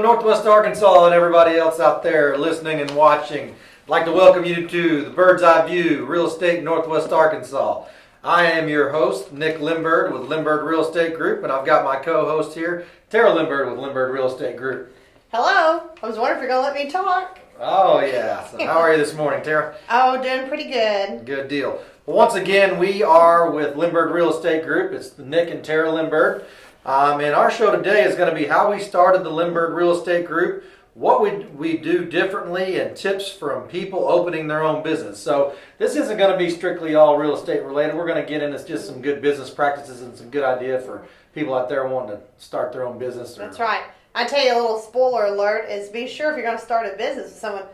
Northwest Arkansas and everybody else out there listening and watching. I'd like to welcome you to the Bird's Eye View Real Estate in Northwest Arkansas. I am your host, Nick Limbird with Limbird Real Estate Group, and I've got my co-host here, Tara Limbird with Limbird Real Estate Group. Hello. I was wondering if you're going to let me talk. Oh, yeah. So how are you this morning, Tara? Oh, doing pretty good. Good deal. Well, once again, we are with Limbird Real Estate Group. It's Nick and Tara Limbird. And our show today is going to be how we started the Limbird Real Estate Group, what we do differently, and tips from people opening their own business. So this isn't going to be strictly all real estate related. We're going to get into just some good business practices and some good idea for people out there wanting to start their own business. That's right. I tell you a little spoiler alert is be sure if you're going to start a business with someone,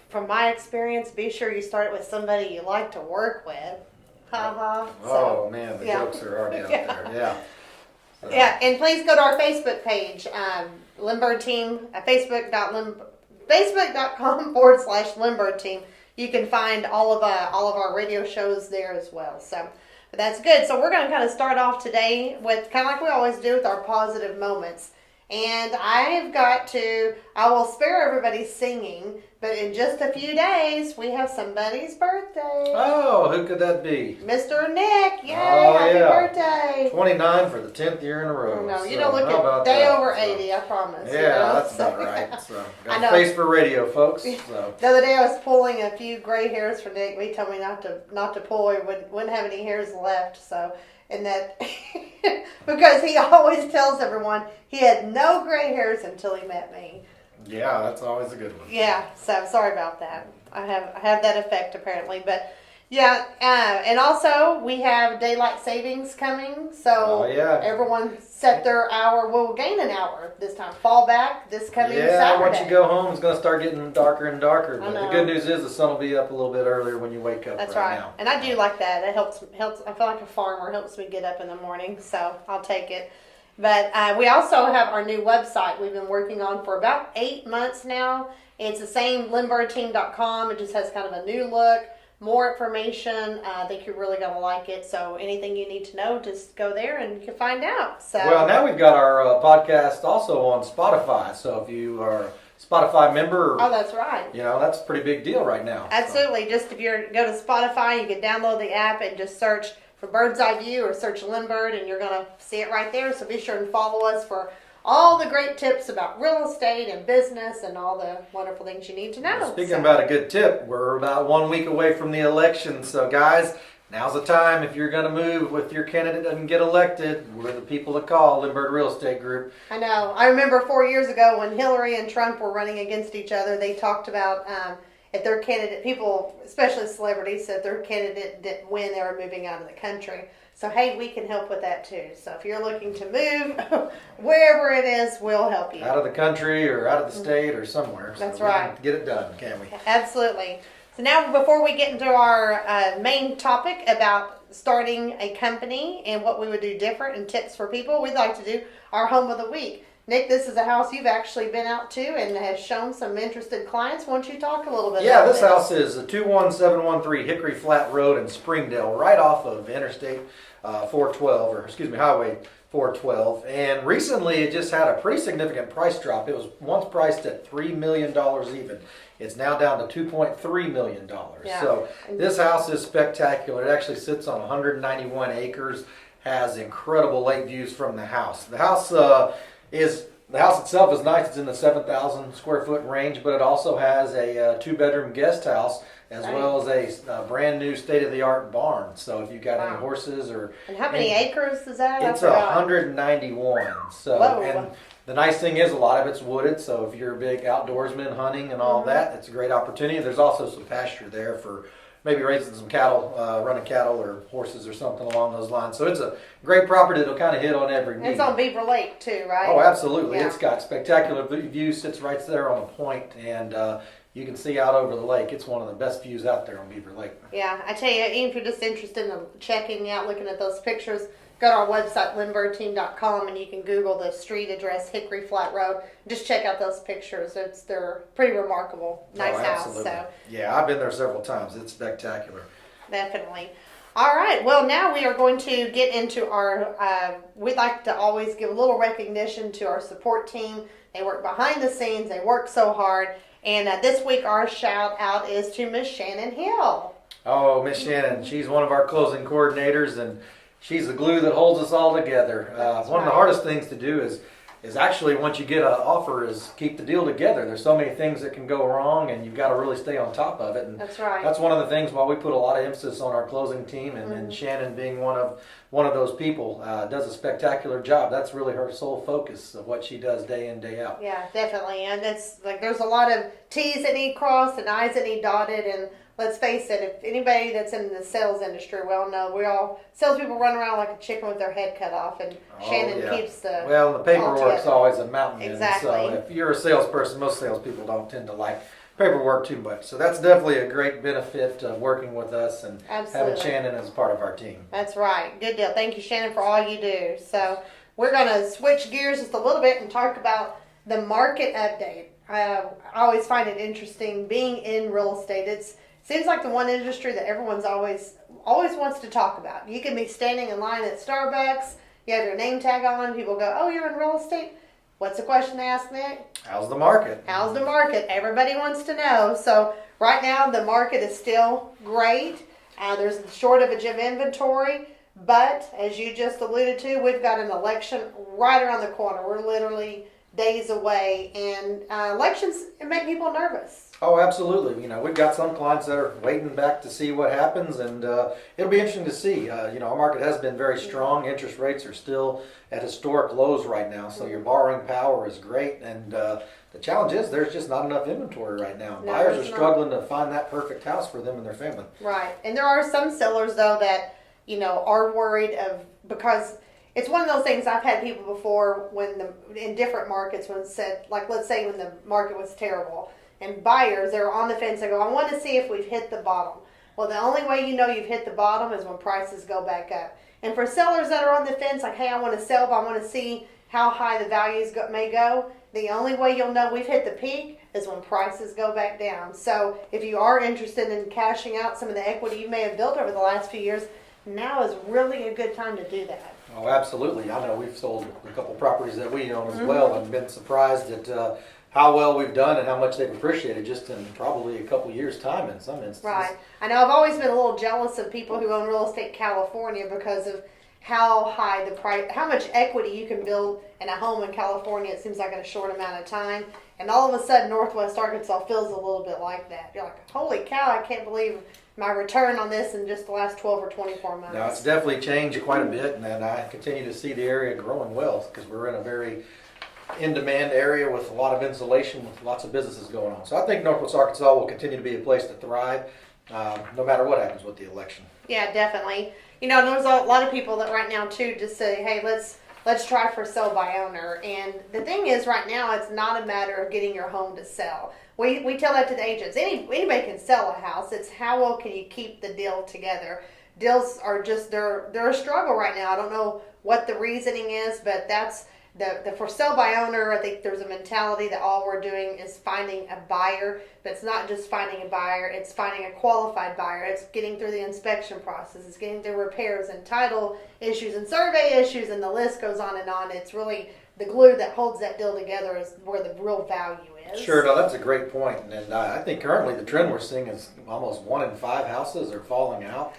from my experience, be sure you start it with somebody you like to work with. Ha ha. Oh, man, the jokes are already out there. Yeah. So. Yeah, and please go to our Facebook page, Limbird Team, facebook.com/Limbird Team. You can find all of our radio shows there as well. So, but that's good. So we're going to kind of start off today with kind of like we always do with our positive moments. And I will spare everybody singing, but in just a few days, we have somebody's birthday. Oh, who could that be? Mr. Nick, yay, happy birthday. 29 for the 10th year in a row. No, you don't look at day over 80, I promise. Yeah, that's about right. So, got a face for radio, folks. So. The other day I was pulling a few gray hairs for Nick. He told me not to pull. He wouldn't have any hairs left, so... And that, because he always tells everyone he had no gray hairs until he met me. Yeah, that's always a good one. Yeah, so sorry about that. I have that effect apparently, but yeah, and also we have daylight savings coming, so everyone set their hour. We'll gain an hour this time. Fall back this coming Saturday. Yeah, once you go home, it's going to start getting darker and darker. But the good news is the sun will be up a little bit earlier when you wake up. That's right. Now. And I do like that. It helps. I feel like a farmer. It helps me get up in the morning, so I'll take it. But we also have our new website we've been working on for about 8 months now. It's the same, limbirdteam.com. It just has kind of a new look. More information. I think you're really going to like it. So anything you need to know, just go there and you can find out. So well, now we've got our podcast also on Spotify. So if you are a Spotify member, oh, that's right. You know, that's a pretty big deal right now. Absolutely. So. Just if you go to Spotify, you can download the app and just search for Bird's Eye View or search Limbird, and you're going to see it right there. So be sure and follow us for all the great tips about real estate and business and all the wonderful things you need to know. Speaking about a good tip, we're about 1 week away from the election. So guys, now's the time. If you're going to move with your candidate doesn't get elected, we're the people to call, Limbird Real Estate Group. I know. I remember 4 years ago when Hillary and Trump were running against each other, they talked about if their candidate, people, especially celebrities, said their candidate didn't win, they were moving out of the country. So, hey, we can help with that, too. So, if you're looking to move, wherever it is, we'll help you. Out of the country or out of the state or somewhere. That's so right. Get it done, can't we? Absolutely. So, now before we get into our main topic about starting a company and what we would do different and tips for people, we'd like to do our Home of the Week. Nick, this is a house you've actually been out to and has shown some interested clients. Why don't you talk a little bit about this? Yeah, this house is 21713 Hickory Flat Road in Springdale, right off of Interstate 412, or excuse me, Highway 412. And recently it just had a pretty significant price drop. It was once priced at $3 million even. It's now down to $2.3 million. Yeah. So this house is spectacular. It actually sits on 191 acres, has incredible lake views from the house. The house itself is nice. It's in the 7,000 square foot range, but it also has a 2-bedroom guest house as well as a brand new state-of-the-art barn. So if you've got any horses or... And how many acres is that? It's 191. So, and the nice thing is a lot of it's wooded, so if you're a big outdoorsman hunting and all that, it's a great opportunity. There's also some pasture there for maybe raising some cattle, running cattle or horses or something along those lines. So it's a great property that'll kind of hit on every need. It's on Beaver Lake too, right? Oh, absolutely. Yeah. It's got spectacular views. Sits right there on a point, and you can see out over the lake. It's one of the best views out there on Beaver Lake. Yeah, I tell you, even if you're just interested in checking out, looking at those pictures, go to our website, limbirdteam.com, and you can Google the street address, Hickory Flat Road. Just check out those pictures. They're pretty remarkable. Nice house. So. Yeah, I've been there several times. It's spectacular. Definitely. All right. Well, now we are going to get into our. We'd like to always give a little recognition to our support team. They work behind the scenes. They work so hard. And this week, our shout out is to Miss Shannon Hill. Oh, Miss Shannon, she's one of our closing coordinators, and she's the glue that holds us all together. One of the hardest things to do is actually, once you get an offer, is keep the deal together. There's so many things that can go wrong, and you've got to really stay on top of it. And That's right. that's one of the things why we put a lot of emphasis on our closing team, and Shannon being one of those people does a spectacular job. That's really her sole focus of what she does day in, day out. Yeah, definitely. And it's like there's a lot of T's that need crossed and I's that need dotted. And let's face it, if anybody that's in the sales industry well know, we all salespeople run around like a chicken with their head cut off, and Shannon keeps the well, the paperwork's always a mountain. Exactly. So if you're a salesperson, most salespeople don't tend to like paperwork too much. So that's definitely a great benefit of working with us and having Shannon as part of our team. That's right. Good deal. Thank you, Shannon, for all you do. So we're going to switch gears just a little bit and talk about the market update. I always find it interesting being in real estate. It seems like the one industry that everyone's always wants to talk about. You can be standing in line at Starbucks, you have your name tag on, people go, "Oh, you're in real estate?" What's the question they ask me? How's the market? How's the market? Everybody wants to know. So right now the market is still great. There's a shortage of inventory, but as you just alluded to, we've got an election right around the corner. We're literally days away, and elections make people nervous. Oh, absolutely. We've got some clients that are waiting back to see what happens, and it'll be interesting to see. Our market has been very strong. Interest rates are still at historic lows right now, so your borrowing power is great. And the challenge is there's just not enough inventory right now. No, Buyers are struggling to find that perfect house for them and their family. Right, and there are some sellers though that are worried because. It's one of those things. I've had people before in different markets when it said, like, let's say when the market was terrible, and buyers, they're on the fence. They go, "I want to see if we've hit the bottom." Well, the only way you know you've hit the bottom is when prices go back up. And for sellers that are on the fence, like, "Hey, I want to sell, but I want to see how high the values may go," the only way you'll know we've hit the peak is when prices go back down. So if you are interested in cashing out some of the equity you may have built over the last few years, now is really a good time to do that. Oh, absolutely. I know we've sold a couple properties that we own as well, and been surprised at how well we've done and how much they've appreciated just in probably a couple years' time in some instances. Right. I know I've always been a little jealous of people who own real estate in California because of how high the price, how much equity you can build in a home in California. It seems like in a short amount of time. And all of a sudden, Northwest Arkansas feels a little bit like that. You're like, "Holy cow, I can't believe my return on this in just the last 12 or 24 months." Now, it's definitely changed quite a bit, and I continue to see the area growing well because we're in a very in-demand area with a lot of insulation, with lots of businesses going on. So I think Northwest Arkansas will continue to be a place to thrive, no matter what happens with the election. Yeah, definitely. There's a lot of people that right now too just say, "Hey, let's try for sell by owner." And the thing is, right now, it's not a matter of getting your home to sell. We tell that to the agents. Anybody can sell a house. It's how well can you keep the deal together. Deals are just they're a struggle right now. I don't know what the reasoning is, but that's the for sale by owner. I think there's a mentality that all we're doing is finding a buyer, but it's not just finding a buyer. It's finding a qualified buyer. It's getting through the inspection process. It's getting through repairs and title issues and survey issues, and the list goes on and on. It's really the glue that holds that deal together is where the real value is. Sure, no, that's a great point. And I think currently the trend we're seeing is almost 1 in 5 houses are falling out,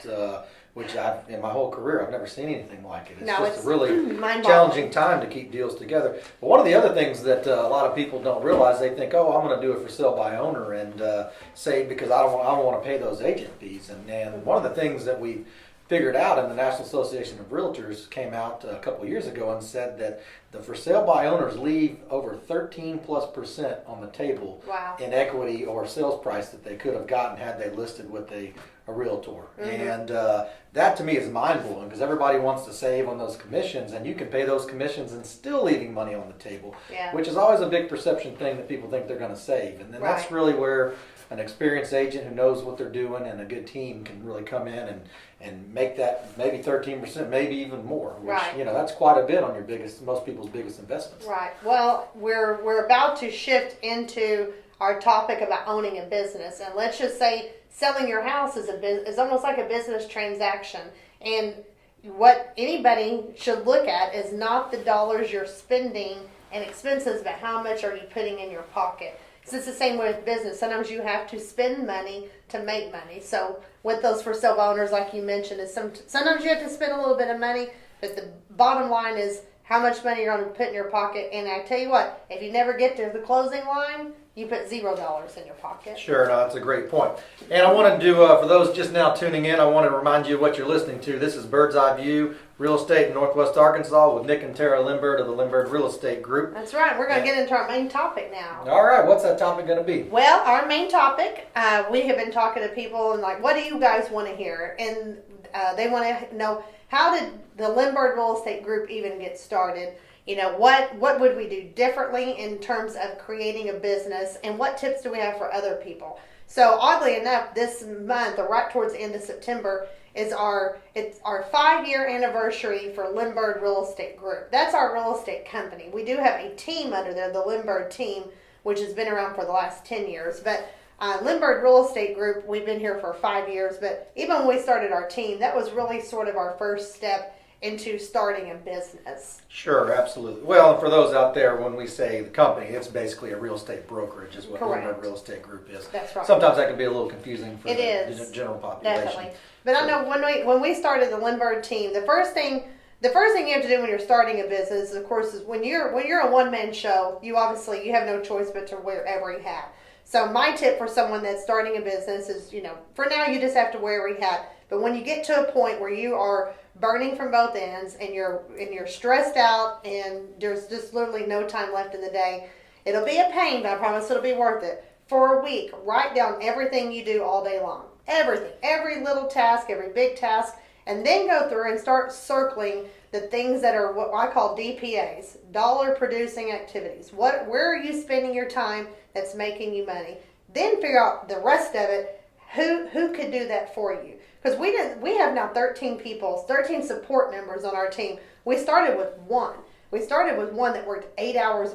which in my whole career, I've never seen anything like it. It's a really challenging time to keep deals together. But one of the other things that a lot of people don't realize, they think, "Oh, I'm going to do it for sale by owner," and say, because I don't want to pay those agent fees. And one of the things that we figured out, and the National Association of Realtors came out a couple of years ago and said that the for sale by owners leave over 13+% on the table in equity or sales price that they could have gotten had they listed with a realtor. And that to me is mind blowing because everybody wants to save on those commissions, and you can pay those commissions and still leaving money on the table, which is always a big perception thing that people think they're going to save. And then that's really where an experienced agent who knows what they're doing and a good team can really come in and make that maybe 13%, maybe even more, which that's quite a bit on your most people's biggest investments. Right. Well, we're about to shift into our topic about owning a business, and let's just say selling your house is almost like a business transaction. And what anybody should look at is not the dollars you're spending and expenses, but how much are you putting in your pocket. Because it's the same way with business. Sometimes you have to spend money to make money. So with those for sale owners, like you mentioned, is sometimes you have to spend a little bit of money, but the bottom line is how much money you're going to put in your pocket. And I tell you what, if you never get to the closing line, you put $0 in your pocket. Sure, no, that's a great point. And I wanted to, for those just now tuning in, I want to remind you of what you're listening to. This is Bird's Eye View Real Estate in Northwest Arkansas with Nick and Tara Limbird of the Limbird Real Estate Group. That's right. We're going to get into our main topic now. All right, what's that topic going to be? Well, our main topic, we have been talking to people and like, what do you guys want to hear? And they want to know, how did the Limbird Real Estate Group even get started? You know, what would we do differently in terms of creating a business, and what tips do we have for other people? So oddly enough, this month, or right towards the end of September, is our 5-year anniversary for Limbird Real Estate Group. That's our real estate company. We do have a team under there, the Limbird team, which has been around for the last 10 years. But Limbird Real Estate Group, we've been here for 5 years. But even when we started our team, that was really sort of our first step into starting a business. Sure, absolutely. Well, and for those out there, when we say the company, it's basically a real estate brokerage is what Limbird Real Estate Group is. That's right. Sometimes that can be a little confusing for the general population. Definitely. But I know when we started the Limbird team, the first thing you have to do when you're starting a business, of course, is when you're a one-man show, you have no choice but to wear every hat. So my tip for someone that's starting a business is, for now you just have to wear every hat. But when you get to a point where you are burning from both ends and you're stressed out and there's just literally no time left in the day, it'll be a pain, but I promise it'll be worth it. For a week, write down everything you do all day long. Everything. Every little task, every big task, and then go through and start circling the things that are what I call DPAs, dollar producing activities. Where are you spending your time that's making you money? Then figure out the rest of it. Who could do that for you? Because we have now 13 support members on our team. We started with one. We started with one that worked 8 hours,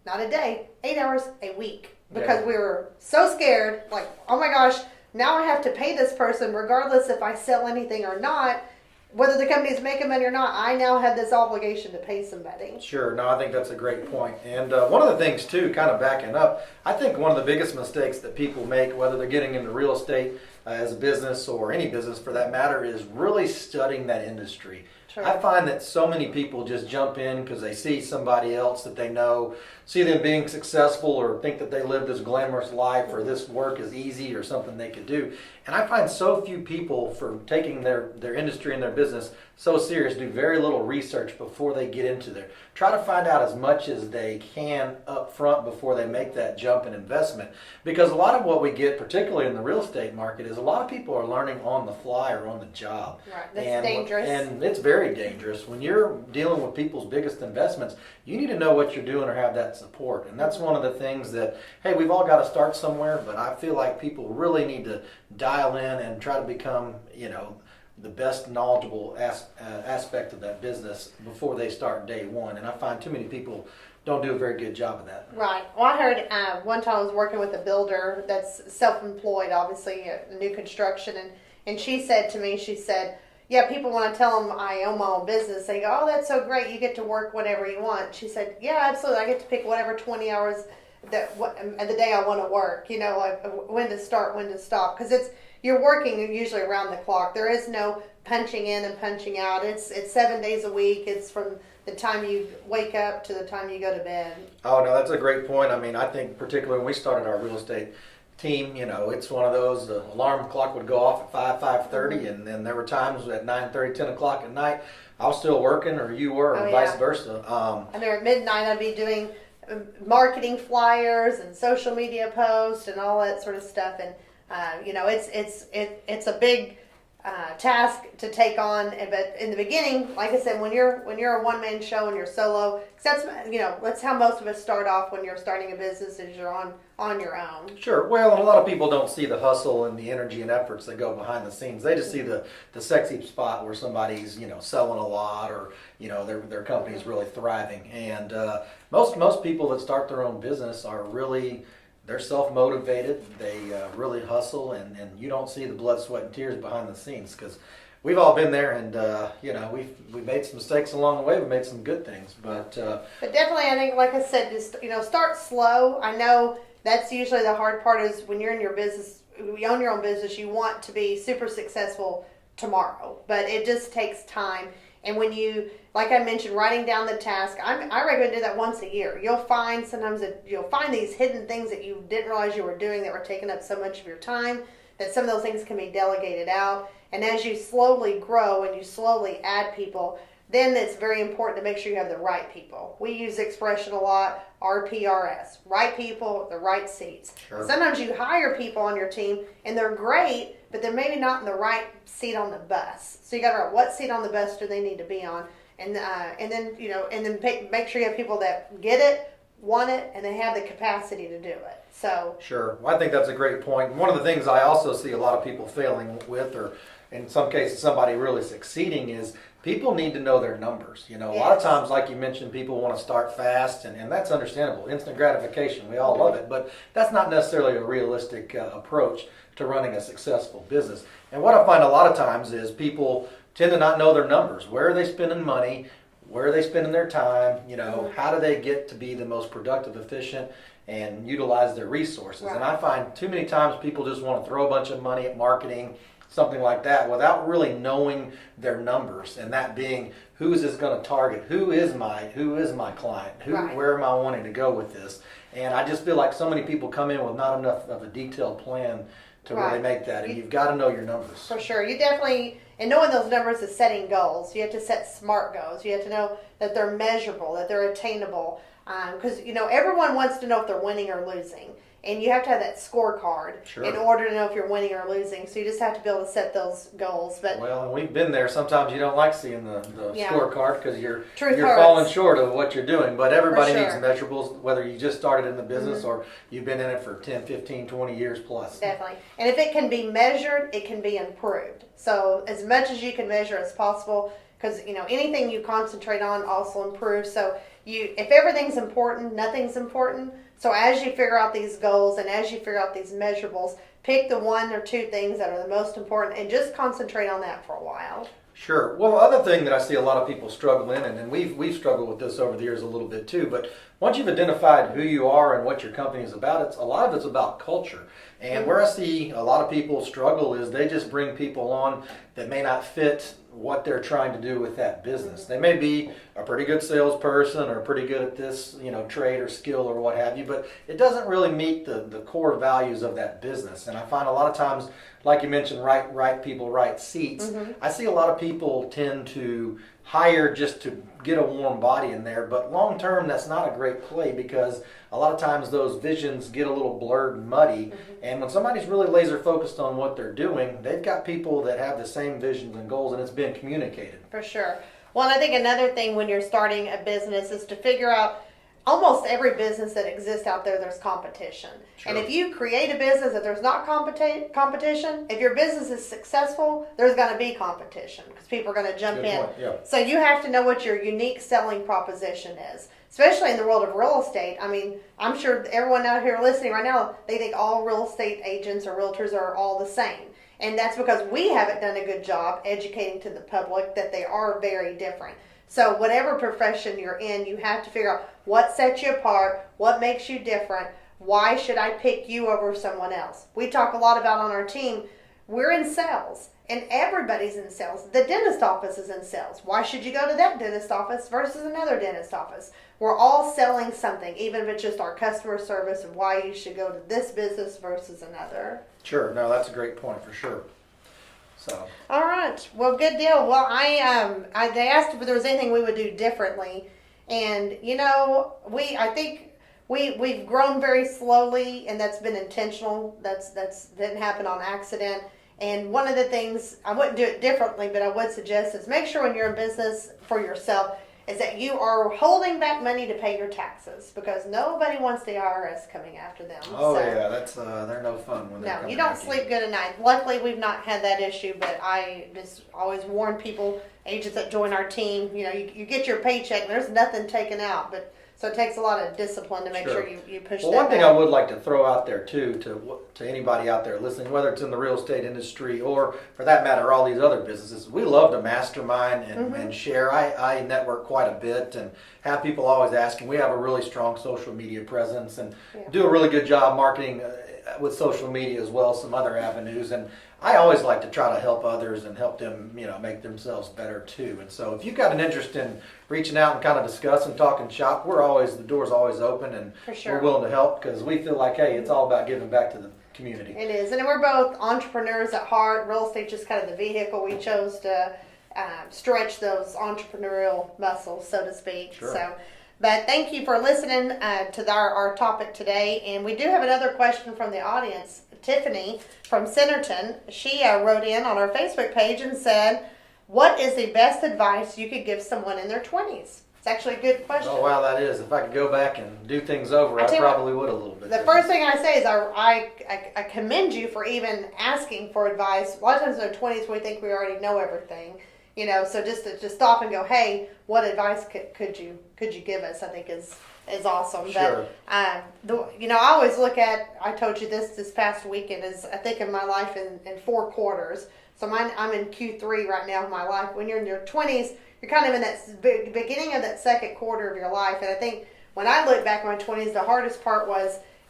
not a day, 8 hours a week. Because we were so scared, like, oh my gosh, now I have to pay this person regardless if I sell anything or not. Whether the company's making money or not, I now have this obligation to pay somebody. Sure. No, I think that's a great point. And one of the things, too, kind of backing up, I think one of the biggest mistakes that people make, whether they're getting into real estate as a business or any business for that matter, is really studying that industry. True. I find that so many people just jump in because they see somebody else that they know, see them being successful, or think that they live this glamorous life, or this work is easy or something they could do. And I find so few people, for taking their industry and their business so serious, do very little research before they get into there. Try to find out as much as they can up front before they make that jump in investment. Because a lot of what we get, particularly in the real estate market, is a lot of people are learning on the fly or on the job. Right, that's dangerous. And it's very dangerous. When you're dealing with people's biggest investments, you need to know what you're doing or have that support. And that's one of the things that, hey, we've all got to start somewhere, but I feel like people really need to dial in and try to become, the best knowledgeable aspect of that business before they start day one. And I find too many people don't do a very good job of that. Right. Well, I heard one time I was working with a builder that's self-employed, obviously, new construction, and she said to me, yeah, people, when I tell them I own my own business, they go, oh, that's so great, you get to work whenever you want. She said, yeah, absolutely, I get to pick whatever 20 hours of the day I want to work, like when to start, when to stop, because you're working usually around the clock. There is no punching in and punching out. It's 7 days a week. It's from the time you wake up to the time you go to bed. Oh, no, that's a great point. I mean, I think particularly when we started our real estate team, it's one of those, the alarm clock would go off at 5:30, and then there were times at 9:30, 10 o'clock at night, I was still working, or you were, or vice versa. And there at midnight, I'd be doing marketing flyers and social media posts and all that sort of stuff. And it's a big task to take on, but in the beginning, like I said, when you're a one-man show and you're solo, that's how most of us start off when you're starting a business, is you're on your own. Sure. Well, and a lot of people don't see the hustle and the energy and efforts that go behind the scenes. They just see the sexy spot where somebody's selling a lot, or their company's really thriving. And most people that start their own business are really they're self-motivated. They really hustle, and you don't see the blood, sweat, and tears behind the scenes because we've all been there, and we've made some mistakes along the way. We've made some good things, but definitely, I think, like I said, just start slow. I know that's usually the hard part is when you're in your business, you own your own business, you want to be super successful tomorrow, but it just takes time. And when you, like I mentioned, writing down the task, I recommend do that once a year. You'll find sometimes that you'll find these hidden things that you didn't realize you were doing that were taking up so much of your time, that some of those things can be delegated out. And as you slowly grow and you slowly add people, then it's very important to make sure you have the right people. We use the expression a lot, RPRS, right people, the right seats. Sure. Sometimes you hire people on your team and they're great, but they're maybe not in the right seat on the bus. So you got to figure out what seat on the bus do they need to be on, and then make sure you have people that get it, want it, and they have the capacity to do it. So sure. Well, I think that's a great point. One of the things I also see a lot of people failing with, or in some cases somebody really succeeding, is people need to know their numbers. A lot of times, like you mentioned, people want to start fast, and that's understandable. Instant gratification, we all love it, but that's not necessarily a realistic approach to running a successful business. And what I find a lot of times is people tend to not know their numbers. Where are they spending money? Where are they spending their time? How do they get to be the most productive, efficient, and utilize their resources? Right. And I find too many times people just want to throw a bunch of money at marketing, something like that, without really knowing their numbers, and that being, who is this going to target? Who is my client? Right. Where am I wanting to go with this? And I just feel like so many people come in with not enough of a detailed plan to really make that, and you've got to know your numbers. For sure. You definitely, and knowing those numbers is setting goals. You have to set SMART goals. You have to know that they're measurable, that they're attainable. Because, everyone wants to know if they're winning or losing. And you have to have that scorecard in order to know if you're winning or losing. So you just have to be able to set those goals. But well, and we've been there. Sometimes you don't like seeing the scorecard because you're falling short of what you're doing. But everybody needs measurables, whether you just started in the business or you've been in it for 10, 15, 20 years plus. Definitely. And if it can be measured, it can be improved. So as much as you can measure as possible, because anything you concentrate on also improves. So if everything's important, nothing's important. So as you figure out these goals and as you figure out these measurables, pick the one or two things that are the most important and just concentrate on that for a while. Sure. Well, the other thing that I see a lot of people struggle in, and we've struggled with this over the years a little bit too, but once you've identified who you are and what your company is about, a lot of it's about culture. And where I see a lot of people struggle is they just bring people on that may not fit what they're trying to do with that business. They may be a pretty good salesperson or pretty good at this, trade or skill or what have you, but it doesn't really meet the core values of that business. And I find a lot of times, like you mentioned, right people, right seats. I see a lot of people tend to hire just to get a warm body in there, but long term that's not a great play because a lot of times those visions get a little blurred and muddy, and when somebody's really laser focused on what they're doing, they've got people that have the same visions and goals, and it's been communicated. For sure. Well, and I think another thing when you're starting a business is to figure out, almost every business that exists out there, there's competition. Sure. And if you create a business that there's not competition, if your business is successful, there's going to be competition because people are going to jump in. Yeah. So you have to know what your unique selling proposition is, especially in the world of real estate. I mean, I'm sure everyone out here listening right now, they think all real estate agents or realtors are all the same. And that's because we haven't done a good job educating to the public that they are very different. So whatever profession you're in, you have to figure out what sets you apart, what makes you different, why should I pick you over someone else? We talk a lot about on our team, we're in sales, and everybody's in sales. The dentist office is in sales. Why should you go to that dentist office versus another dentist office? We're all selling something, even if it's just our customer service and why you should go to this business versus another. Sure. No, that's a great point for sure. So. All right. Well, good deal. Well, they asked if there was anything we would do differently, and I think we've grown very slowly, and that's been intentional. That's didn't happen on accident. And one of the things I wouldn't do it differently, but I would suggest is make sure when you're in business for yourself is that you are holding back money to pay your taxes because nobody wants the IRS coming after them. Oh, so, yeah, that's they're no fun when they're coming. No, you don't sleep good at night. Luckily, we've not had that issue, but I just always warn people agents that join our team, you get your paycheck and there's nothing taken out, but so it takes a lot of discipline to make sure you push that. Well, one thing back. I would like to throw out there too, to anybody out there listening, whether it's in the real estate industry or for that matter, all these other businesses, we love to mastermind and share. I network quite a bit and have people always asking. We have a really strong social media presence and do a really good job marketing with social media as well, some other avenues. And I always like to try to help others and help them, make themselves better too. And so if you've got an interest in reaching out and kind of discussing, talking shop, the door's always open and we're willing to help because we feel like, hey, it's all about giving back to the community. It is. And we're both entrepreneurs at heart. Real estate just kind of the vehicle we chose to stretch those entrepreneurial muscles, so to speak. Sure. So, but thank you for listening to our topic today. And we do have another question from the audience. Tiffany from Centerton, she wrote in on our Facebook page and said, what is the best advice you could give someone in their 20s? It's actually a good question. Oh, wow, that is. If I could go back and do things over, I probably would a little bit. The first thing I say is I commend you for even asking for advice. A lot of times in our 20s we think we already know everything. So just to stop and go, hey, what advice could you give us? I think is awesome. Sure. But I always look at. I told you this past weekend is I think of my life in 4 quarters. So I'm in Q3 right now of my life. When you're in your 20s, you're kind of in that beginning of that second quarter of your life. And I think when I look back on my 20s, the hardest part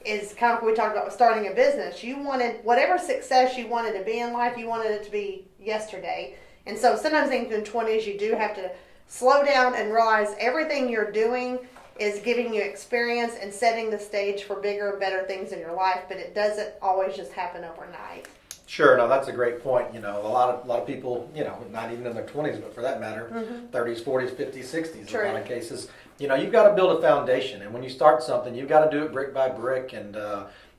is kind of what we talked about with starting a business. You wanted whatever success you wanted to be in life, you wanted it to be yesterday. And so sometimes in the 20s, you do have to slow down and realize everything you're doing is giving you experience and setting the stage for bigger and better things in your life, but it doesn't always just happen overnight. Sure, no, that's a great point. A lot of people, not even in their 20s, but for that matter, 30s, 40s, 50s, 60s, True. in a lot of cases, you've got to build a foundation. And when you start something, you've got to do it brick by brick. And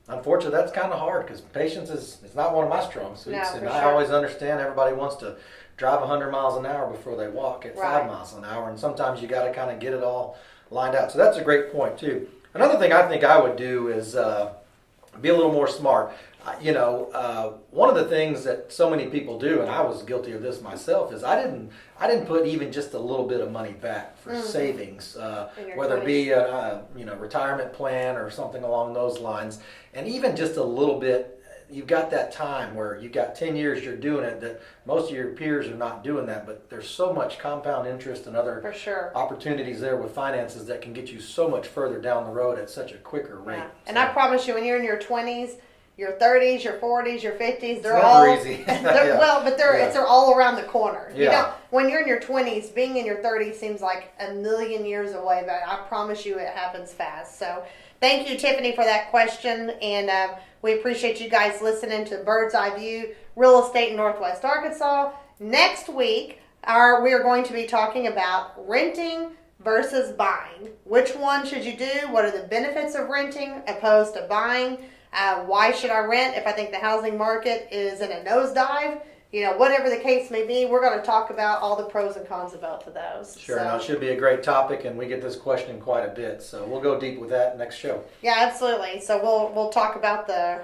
unfortunately, that's kind of hard because patience is not one of my strong suits. No, and for I sure. always understand everybody wants to drive 100 miles an hour before they walk at 5 miles an hour. And sometimes you got to kind of get it all lined out. So that's a great point, too. Another thing I think I would do is be a little more smart. One of the things that so many people do, and I was guilty of this myself, is I didn't put even just a little bit of money back for savings, whether it be a retirement plan or something along those lines, and even just a little bit. You've got that time where you've got 10 years you're doing it that most of your peers are not doing that, but there's so much compound interest and other opportunities there with finances that can get you so much further down the road at such a quicker rate. Yeah. And I promise you, when you're in your 20s, your 30s, your 40s, your 50s, they're it's all never easy. They're all around the corner. Yeah. When you're in your 20s, being in your 30s seems like a million years away, but I promise you it happens fast. So thank you, Tiffany, for that question, and we appreciate you guys listening to Bird's Eye View Real Estate in Northwest Arkansas. Next week, we are going to be talking about renting versus buying. Which one should you do? What are the benefits of renting opposed to buying? Why should I rent if I think the housing market is in a nosedive? Whatever the case may be, we're going to talk about all the pros and cons of both of those. Sure, now it should be a great topic, and we get this question quite a bit, so we'll go deep with that next show. Yeah, absolutely. So we'll talk about the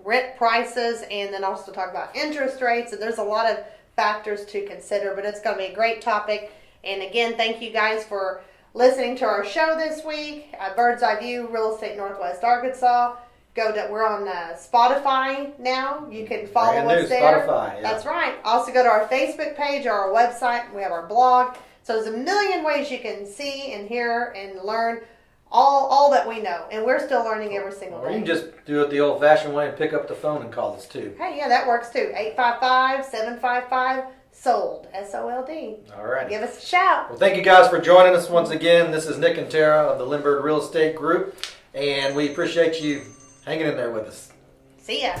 rent prices and then also talk about interest rates. And there's a lot of factors to consider, but it's going to be a great topic. And again, thank you guys for listening to our show this week. Bird's Eye View Real Estate Northwest Arkansas. We're on Spotify now. You can follow us there. Spotify, yeah. That's right. Also go to our Facebook page or our website. We have our blog. So there's a million ways you can see and hear and learn all that we know. And we're still learning every single day. Or you can just do it the old-fashioned way and pick up the phone and call us too. Hey, yeah, that works too. 855-755-SOLD. SOLD. All right. Give us a shout. Well, thank you guys for joining us once again. This is Nick and Tara of the Limbird Real Estate Group, and we appreciate you hanging in there with us. See ya.